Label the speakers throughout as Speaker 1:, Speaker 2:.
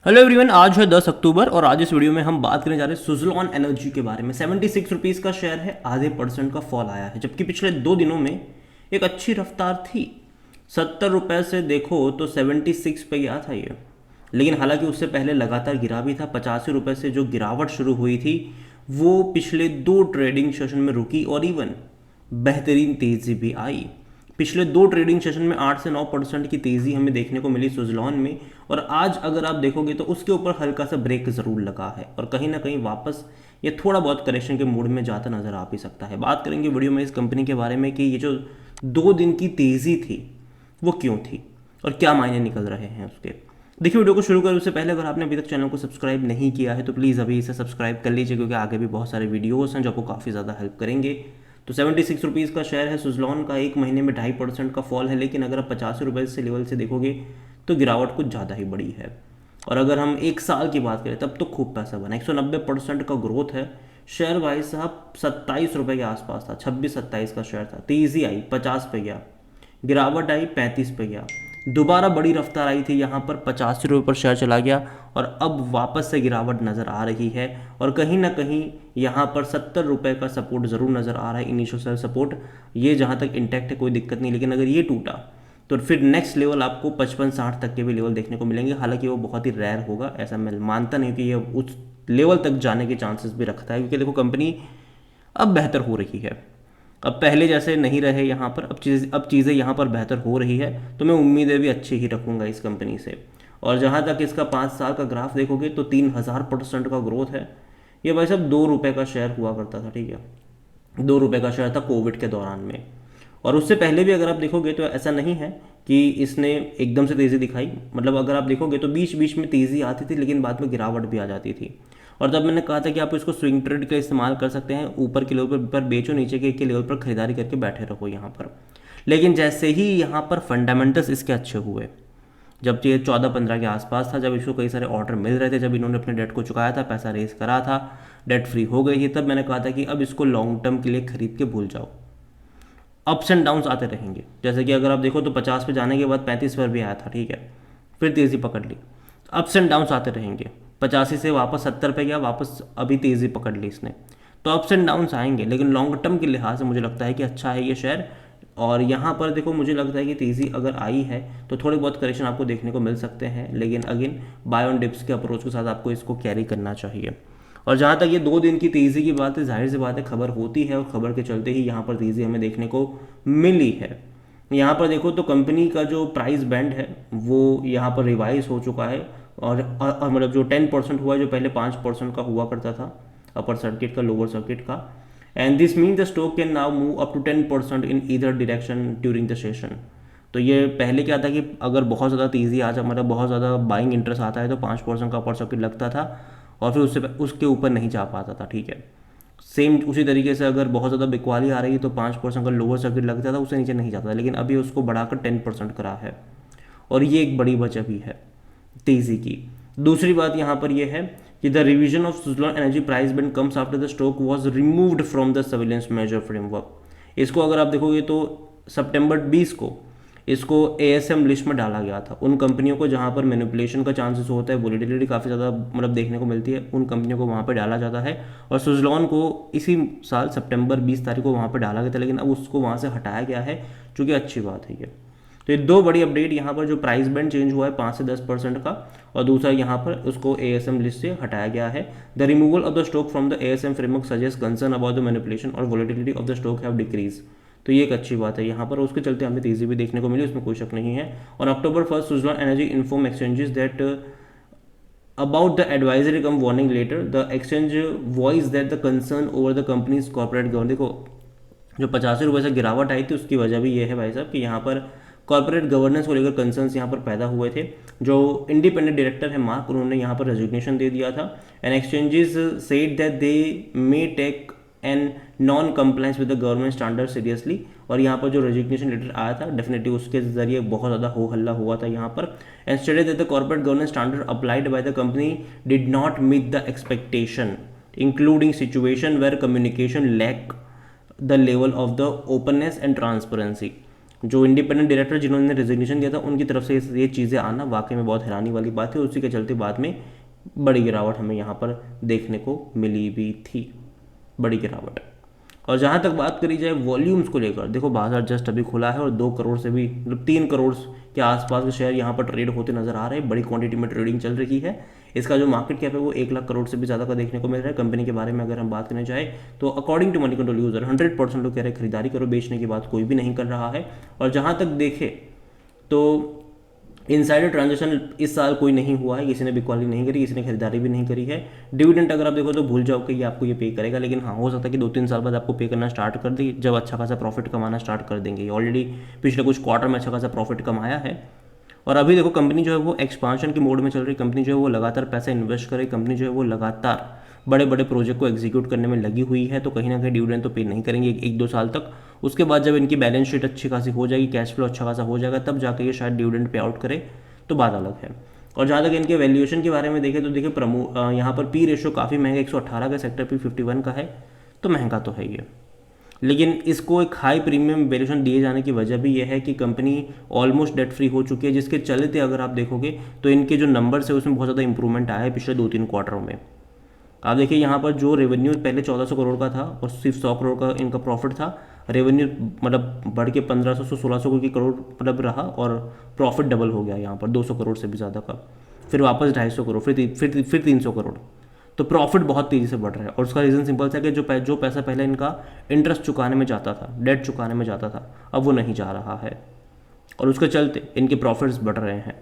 Speaker 1: Hello everyone, आज है 10 अक्टूबर और आज इस वीडियो में हम बात करने जा रहे हैं सुज़लॉन एनर्जी के बारे में। 76 रुपीज़ का शेयर है, आधे % का फॉल आया है, जबकि पिछले 2 दिनों में एक अच्छी रफ्तार थी। 70 रुपये से देखो तो 76 पे गया था ये, लेकिन हालांकि उससे पहले लगातार गिरा भी था। 85 रुपये से जो गिरावट शुरू हुई थी वो पिछले 2 ट्रेडिंग सेशन में रुकी और इवन बेहतरीन तेज़ी भी आई। पिछले 2 ट्रेडिंग सेशन में 8 से 9% की तेज़ी हमें देखने को मिली सुज़लॉन में, और आज अगर आप देखोगे तो उसके ऊपर हल्का सा ब्रेक ज़रूर लगा है और कहीं ना कहीं वापस ये थोड़ा बहुत करेक्शन के मूड में जाता नज़र आ भी सकता है। बात करेंगे वीडियो में इस कंपनी के बारे में कि ये जो 2 दिन की तेज़ी थी वो क्यों थी और क्या मायने निकल रहे हैं उसके। देखिए, वीडियो को शुरू करने से पहले अगर आपने अभी तक चैनल को सब्सक्राइब नहीं किया है तो प्लीज़ अभी इसे सब्सक्राइब कर लीजिए, क्योंकि आगे भी बहुत सारे वीडियोस हैं जो आपको काफ़ी ज़्यादा हेल्प करेंगे। तो 76 रुपीज़ का शेयर है सुज़लॉन का, एक महीने में 2.5% का फॉल है, लेकिन अगर आप 85 रुपये से लेवल से देखोगे तो गिरावट कुछ ज़्यादा ही बड़ी है। और अगर हम एक साल की बात करें तब तो खूब पैसा बना, 190% का ग्रोथ है। शेयर भाई साहब 27 रुपये के आसपास था, 26-27 का शेयर था। तेज़ी आई 50 पे गया, गिरावट आई 35 पे गया, दोबारा बड़ी रफ्तार आई थी, यहाँ पर 85 रुपये पर शेयर चला गया और अब वापस से गिरावट नज़र आ रही है। और कहीं ना कहीं यहाँ पर 70 रुपये का सपोर्ट ज़रूर नज़र आ रहा है, इनिशियल सपोर्ट। ये जहाँ तक इंटैक्ट है कोई दिक्कत नहीं, लेकिन अगर ये टूटा तो फिर नेक्स्ट लेवल आपको 55-60 तक के भी लेवल देखने को मिलेंगे। हालांकि वो बहुत ही रेयर होगा, ऐसा मैं मानता नहीं कि ये उस लेवल तक जाने के चांसेस भी रखता है, क्योंकि देखो कंपनी अब बेहतर हो रही है। अब पहले जैसे नहीं रहे यहाँ पर, अब चीज़ें यहाँ पर बेहतर हो रही है, तो मैं उम्मीदें भी अच्छी ही रखूँगा इस कंपनी से। और जहाँ तक इसका 5 साल का ग्राफ देखोगे तो 3000% का ग्रोथ है। ये भाई साहब 2 रुपये का शेयर हुआ करता था, ठीक है, 2 रुपये का शेयर था कोविड के दौरान में। और उससे पहले भी अगर आप देखोगे तो ऐसा नहीं है कि इसने एकदम से तेज़ी दिखाई, मतलब अगर आप देखोगे तो बीच बीच में तेज़ी आती थी, लेकिन बाद में गिरावट भी आ जाती थी। और तब मैंने कहा था कि आप इसको स्विंग ट्रेड का इस्तेमाल कर सकते हैं, ऊपर के लेवल पर बेचो, नीचे के लेवल पर खरीदारी करके बैठे रहो यहाँ पर। लेकिन जैसे ही यहाँ पर फंडामेंटल्स इसके अच्छे हुए, जब ये 14-15 के आसपास था, जब इसको कई सारे ऑर्डर मिल रहे थे, जब इन्होंने अपने डेट को चुकाया था, पैसा रेस करा था, डेट फ्री हो गई थी, तब मैंने कहा था कि अब इसको लॉन्ग टर्म के लिए खरीद के भूल जाओ। अप्स एंड डाउन्स आते रहेंगे, जैसे कि अगर आप देखो तो 50 पे जाने के बाद 35 पर भी आया था, ठीक है, फिर तेज़ी पकड़ ली। अप्स एंड डाउन्स आते रहेंगे, 85 से वापस 70 पे गया, वापस अभी तेज़ी पकड़ ली इसने। तो अप्स एंड डाउन्स आएंगे, लेकिन लॉन्ग टर्म के लिहाज से मुझे लगता है कि अच्छा है ये शेयर। और यहाँ पर देखो मुझे लगता है कि तेज़ी अगर आई है तो थोड़ी बहुत करेक्शन आपको देखने को मिल सकते हैं, लेकिन अगेन बाय ऑन डिप्स के अप्रोच के साथ आपको इसको कैरी करना चाहिए। और जहाँ तक ये 2 दिन की तेज़ी की बात है, जाहिर सी बात है खबर होती है और खबर के चलते ही यहाँ पर तेज़ी हमें देखने को मिली है। यहाँ पर देखो तो कंपनी का जो प्राइस बैंड है वो यहाँ पर रिवाइज हो चुका है, और मतलब जो 10% हुआ है, जो पहले 5% का हुआ करता था अपर सर्किट का, लोअर सर्किट का। And this mean the stock can now move up to 10% in either direction during the session. तो ये पहले क्या था कि अगर बहुत ज़्यादा तेज़ी आ जाए, मतलब बहुत ज़्यादा बाइंग इंटरेस्ट आता है तो 5% का अपर सर्किट लगता था और फिर उसके ऊपर नहीं जा पाता था, ठीक है। सेम उसी तरीके से अगर बहुत ज़्यादा बिकवाली आ रही है तो 5% का लोअर सर्किट लगता था, उससे नीचे नहीं जाता था, लेकिन अभी उसको बढ़ाकर 10% करा है और ये एक बड़ी वजह भी है तेज़ी की। दूसरी बात यहाँ पर यह है कि the revision of Suzlon energy price band comes after the stock was removed from the surveillance major framework. इसको अगर आप देखोगे तो सितंबर 20 को इसको एएसएम लिस्ट में डाला गया था। उन कंपनियों को जहां पर मैनिपुलेशन का चांसेस होता है, वोलेटिलिटी काफ़ी ज़्यादा मतलब देखने को मिलती है, उन कंपनियों को वहां पर डाला जाता है। और सुज़लॉन को इसी साल सितंबर 20 तारीख को वहां पर डाला गया था, लेकिन अब उसको वहां से हटाया गया है, जो कि अच्छी बात है ये। तो ये 2 बड़ी अपडेट यहाँ पर, जो प्राइस बैंड चेंज हुआ है 5 से 10% का, और दूसरा यहाँ पर उसको एएसएम लिस्ट से हटाया गया है। The removal of the stock from the ASM framework suggest concern about the manipulation और volatility of the stock have decrease. तो ये एक अच्छी बात है यहाँ पर, उसके चलते हमें तेज़ी भी देखने को मिली, उसमें कोई शक नहीं है। और अक्टूबर 1 Suzlon energy inform exchanges that about the advisory come warning later the exchange voiced that the concern over the company's corporate governance। देखो जो 85 रुपये से गिरावट आई थी उसकी वजह भी ये है भाई साहब कि यहाँ पर कॉर्पोरेट गवर्नेंस को लेकर कंसर्न्स यहाँ पर पैदा हुए थे। जो इंडिपेंडेंट डायरेक्टर है मार्क, उन्होंने यहाँ पर रेजिग्नेशन दे दिया था। And exchanges said that they may take and non compliance with the government standard seriously. और यहाँ पर जो रेजिग्नेशन लेटर आया था डेफिनेटली उसके जरिए बहुत ज़्यादा हो हल्ला हुआ था यहाँ पर। And stated that the corporate governance standard applied by the company did not meet the expectation, including situation where communication lack the level of the openness and transparency. जो इंडिपेंडेंट डायरेक्टर जिन्होंने रेजिग्नेशन दिया था उनकी तरफ से ये चीज़ें आना वाकई में बहुत हैरानी वाली बात है। उसी के चलते बाद में बड़ी गिरावट हमें यहाँ पर देखने को मिली भी थी, बड़ी गिरावट। और जहाँ तक बात करी जाए वॉल्यूम्स को लेकर, देखो बाजार जस्ट अभी खुला है और 2 करोड़ से भी मतलब 3 करोड़ के आसपास के शेयर यहाँ पर ट्रेड होते नजर आ रहे हैं, बड़ी क्वांटिटी में ट्रेडिंग चल रही है। इसका जो मार्केट कैप है वो 1 लाख करोड़ से भी ज़्यादा का देखने को मिल रहा है। कंपनी के बारे में अगर हम बात करने जाए तो according to Moneycontrol user 100% लोग कह रहे हैं खरीदारी करो, बेचने की बात कोई भी नहीं कर रहा है। और जहाँ तक देखे तो इनसाइडर ट्रांजेक्शन इस साल कोई नहीं हुआ है, किसी ने बिकवाली नहीं करी, किसी ने खरीदारी भी नहीं करी है। डिविडेंड अगर आप देखो तो भूल जाओ कि ये आपको ये पे करेगा, लेकिन हाँ हो सकता है कि 2-3 साल बाद आपको पे करना स्टार्ट कर दे, जब अच्छा खासा प्रॉफिट कमाना स्टार्ट कर देंगे। ऑलरेडी पिछले कुछ क्वार्टर में अच्छा खासा प्रॉफिट कमाया है। और अभी देखो कंपनी जो है वो एक्सपांशन के मोड में चल रही है, कंपनी जो है वो लगातार पैसा इन्वेस्ट करे, कंपनी जो है वो लगातार बड़े बड़े प्रोजेक्ट को एग्जीक्यूट करने में लगी हुई है। तो कहीं ना कहीं डिविडेंड तो पे नहीं करेंगे 1-2 साल तक। उसके बाद जब इनकी बैलेंस शीट अच्छी खासी हो जाएगी, कैश फ्लो अच्छा खासा हो जाएगा, तब जाकर ये शायद डिविडेंड पे आउट करे, तो बात अलग है। और जहाँ तक इनके वैल्यूएशन के बारे में देखें तो देखिए यहाँ पर पी रेशो काफ़ी महंगा, 118 का, सेक्टर पी 51 का है, तो महंगा तो है ये। लेकिन इसको एक हाई प्रीमियम वैल्यूएशन दिए जाने की वजह भी यह है कि कंपनी ऑलमोस्ट डेट फ्री हो चुकी है, जिसके चलते अगर आप देखोगे तो इनके जो नंबर्स है उसमें बहुत ज़्यादा इंप्रूवमेंट आया है पिछले 2-3 क्वार्टरों में। आप देखिए यहाँ पर जो रेवेन्यू पहले 1400 करोड़ का था और सिर्फ 100 करोड़ का इनका प्रॉफिट था, रेवेन्यू मतलब बढ़ के 1500 से 1600 करोड़ मतलब रहा, और प्रॉफिट डबल हो गया यहाँ पर 200 करोड़ से भी ज़्यादा का, फिर वापस 250 करोड़, फिर 300 करोड़। तो प्रॉफिट बहुत तेज़ी से बढ़ रहा है। और उसका रीज़न सिंपल सा है कि जो पैसा पहले इनका इंटरेस्ट चुकाने में जाता था, डेट चुकाने में जाता था, अब वो नहीं जा रहा है, और उसके चलते इनके प्रॉफिट्स बढ़ रहे हैं।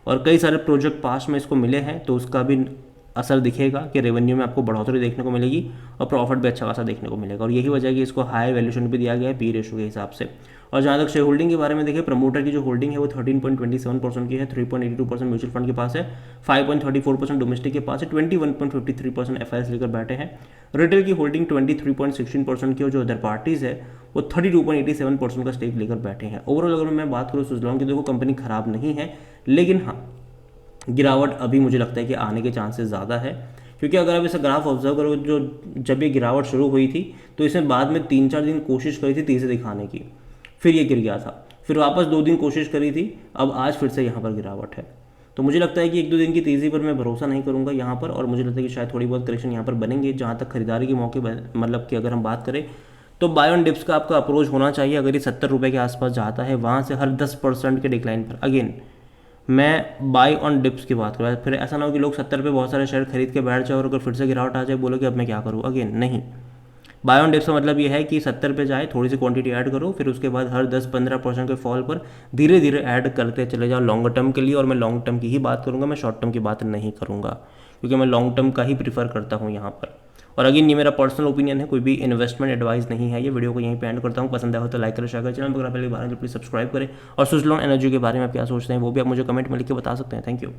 Speaker 1: और कई सारे प्रोजेक्ट पास में इसको मिले हैं, तो उसका भी असर दिखेगा कि रेवेन्यू में आपको बढ़ोतरी देखने को मिलेगी और प्रॉफिट भी अच्छा खासा देखने को मिलेगा। और यही वजह है कि इसको हाई वैल्यूएशन भी दिया गया है पी रेशो के हिसाब से। और जहाँ तक शेयर होल्डिंग के बारे में देखें, प्रमोटर की जो होल्डिंग है वो 13.27% की है, 3.82% म्यूचुअल फंड के पास है, 5.34% डोमेस्टिक के पास है, 21.53% एफआईएस लेकर बैठे हैं। रिटेल की होल्डिंग 23.16% की, और जो अदर पार्टीज है वो 32.87% का स्टेक लेकर बैठे हैं। ओवरऑल अगर मैं बात करूँ सुजलॉन की, देखो कंपनी खराब नहीं है, लेकिन हाँ गिरावट अभी मुझे लगता है कि आने के चांसेस ज़्यादा है। क्योंकि अगर आप इसे ग्राफ ऑब्जर्व करोगे, जो जब ये गिरावट शुरू हुई थी तो इसमें बाद में 3-4 दिन कोशिश करी थी तेज़ी दिखाने की, फिर ये गिर गया था, फिर वापस 2 दिन कोशिश करी थी, अब आज फिर से यहाँ पर गिरावट है। तो मुझे लगता है कि 1-2 दिन की तेज़ी पर मैं भरोसा नहीं करूँगा यहाँ पर, और मुझे लगता है कि शायद थोड़ी बहुत करेक्शन यहाँ पर बनेंगे। जहाँ तक खरीदारी के मौके मतलब कि अगर हम बात करें तो बाय ऑन डिप्स का आपका अप्रोच होना चाहिए। अगर ये 70 रुपये के आसपास जाता है, वहाँ से हर 10% के डिक्लाइन पर, अगेन मैं बाय ऑन डिप्स की बात करूँ, फिर ऐसा ना हो कि लोग 70 पे बहुत सारे शेयर खरीद के बैठ जाए और अगर फिर से गिरावट आ जाए बोलो कि अब मैं क्या करूँ। अगेन नहीं, बाय ऑन डिप्स का मतलब ये है कि 70 पे जाए, थोड़ी सी क्वांटिटी ऐड करो, फिर उसके बाद हर 10-15% के फॉल पर धीरे धीरे ऐड करते चले जाओ लॉन्ग टर्म के लिए। और मैं लॉन्ग टर्म की ही बात करूँगा, मैं शॉर्ट टर्म की बात नहीं करूँगा, क्योंकि मैं लॉन्ग टर्म का ही प्रीफर करता हूँ यहाँ पर। और अगेन ये मेरा पर्सनल ओपिनियन है, कोई भी इन्वेस्टमेंट एडवाइस नहीं है। ये वीडियो को यहीं पे एंड करता हूँ। पसंद आया हो तो लाइक करें, शेयर करें, चैनल पर पहली बार प्लीज सब्सक्राइब करें। और सुजलॉन एनर्जी के बारे में आप क्या सोचते हैं वो भी आप मुझे कमेंट में लिख के बता सकते हैं। Thank you.